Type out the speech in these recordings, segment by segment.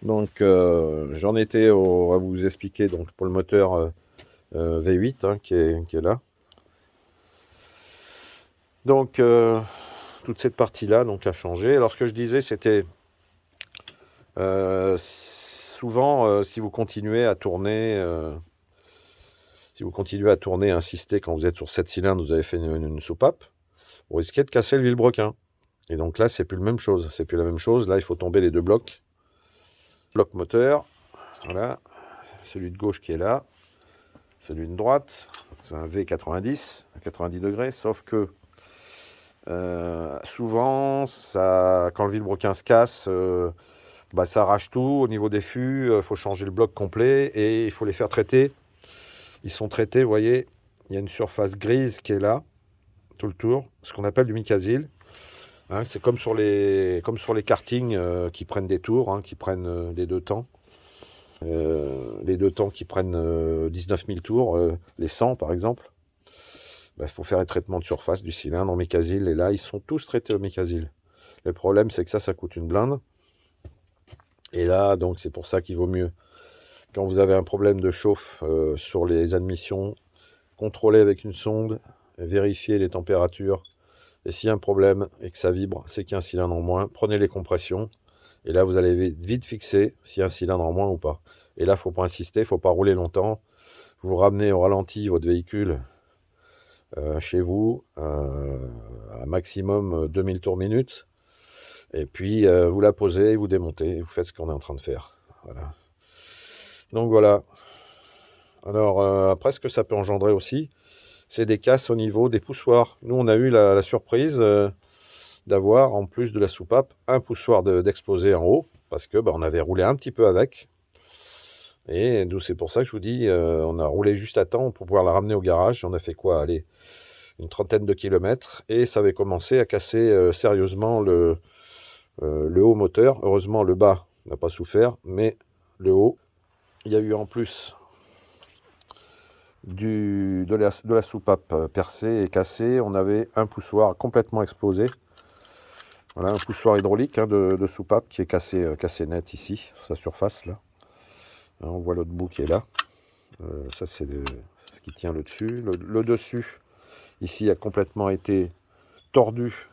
Donc j'en étais à vous expliquer donc pour le moteur V8 hein, qui est là. Donc toute cette partie-là donc a changé. Alors ce que je disais c'était souvent si vous continuez à tourner insister quand vous êtes sur 7 cylindres, vous avez fait une soupape, vous risquez de casser le vilebrequin. Et donc là c'est plus la même chose. C'est plus la même chose. Là il faut tomber les deux blocs. Bloc moteur, voilà, celui de gauche qui est là, celui de droite, c'est un V90 à 90 degrés, sauf que souvent, quand le vilebrequin se casse, ça arrache tout. Au niveau des fûts, il faut changer le bloc complet et il faut les faire traiter. Ils sont traités, vous voyez, il y a une surface grise qui est là, tout le tour, ce qu'on appelle du micasil. Hein, c'est comme sur les kartings qui prennent des tours, hein, qui prennent les deux temps. Les deux temps qui prennent 19 000 tours, les 100 par exemple. Il faut faire un traitement de surface du cylindre en mécasil. Et là, ils sont tous traités au mécasil. Le problème, c'est que ça coûte une blinde. Et là, donc, c'est pour ça qu'il vaut mieux, quand vous avez un problème de chauffe sur les admissions, contrôler avec une sonde, vérifier les températures. Et s'il y a un problème et que ça vibre, c'est qu'il y a un cylindre en moins. Prenez les compressions. Et là, vous allez vite fixer s'il y a un cylindre en moins ou pas. Et là, il ne faut pas insister, il ne faut pas rouler longtemps. Vous ramenez au ralenti votre véhicule chez vous, à maximum 2000 tours minute. Et puis, vous la posez, vous démontez, vous faites ce qu'on est en train de faire. Voilà. Donc voilà. Alors, après, ce que ça peut engendrer aussi, c'est des casses au niveau des poussoirs. Nous, on a eu la surprise d'avoir, en plus de la soupape, un poussoir d'exploser en haut, parce que on avait roulé un petit peu avec. Et d'où c'est pour ça que je vous dis, on a roulé juste à temps pour pouvoir la ramener au garage. On a fait quoi? Allez, une trentaine de kilomètres. Et ça avait commencé à casser sérieusement le haut moteur. Heureusement, le bas n'a pas souffert, mais le haut. Il y a eu en plus de la soupape percée et cassée. On avait un poussoir complètement explosé. Voilà, un poussoir hydraulique hein, de soupape qui est cassé net ici, sur sa surface là. Hein, on voit l'autre bout qui est là. Ça, c'est ce qui tient le dessus. Le dessus, ici, a complètement été tordu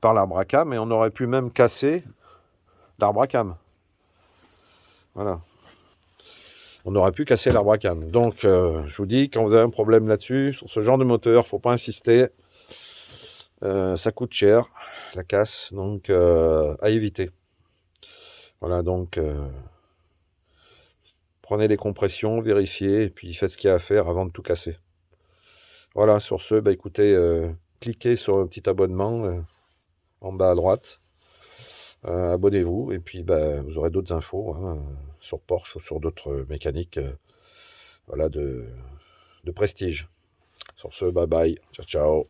par l'arbre à cam et on aurait pu même casser l'arbre à cam. Voilà. On aurait pu casser l'arbre à cam. Donc, je vous dis, quand vous avez un problème là-dessus, sur ce genre de moteur, il ne faut pas insister. Ça coûte cher, la casse, donc à éviter. Voilà, donc prenez les compressions, vérifiez, et puis faites ce qu'il y a à faire avant de tout casser. Voilà, sur ce, écoutez, cliquez sur un petit abonnement en bas à droite. Abonnez-vous, et puis vous aurez d'autres infos hein, sur Porsche ou sur d'autres mécaniques voilà, de prestige. Sur ce, bye bye, ciao ciao.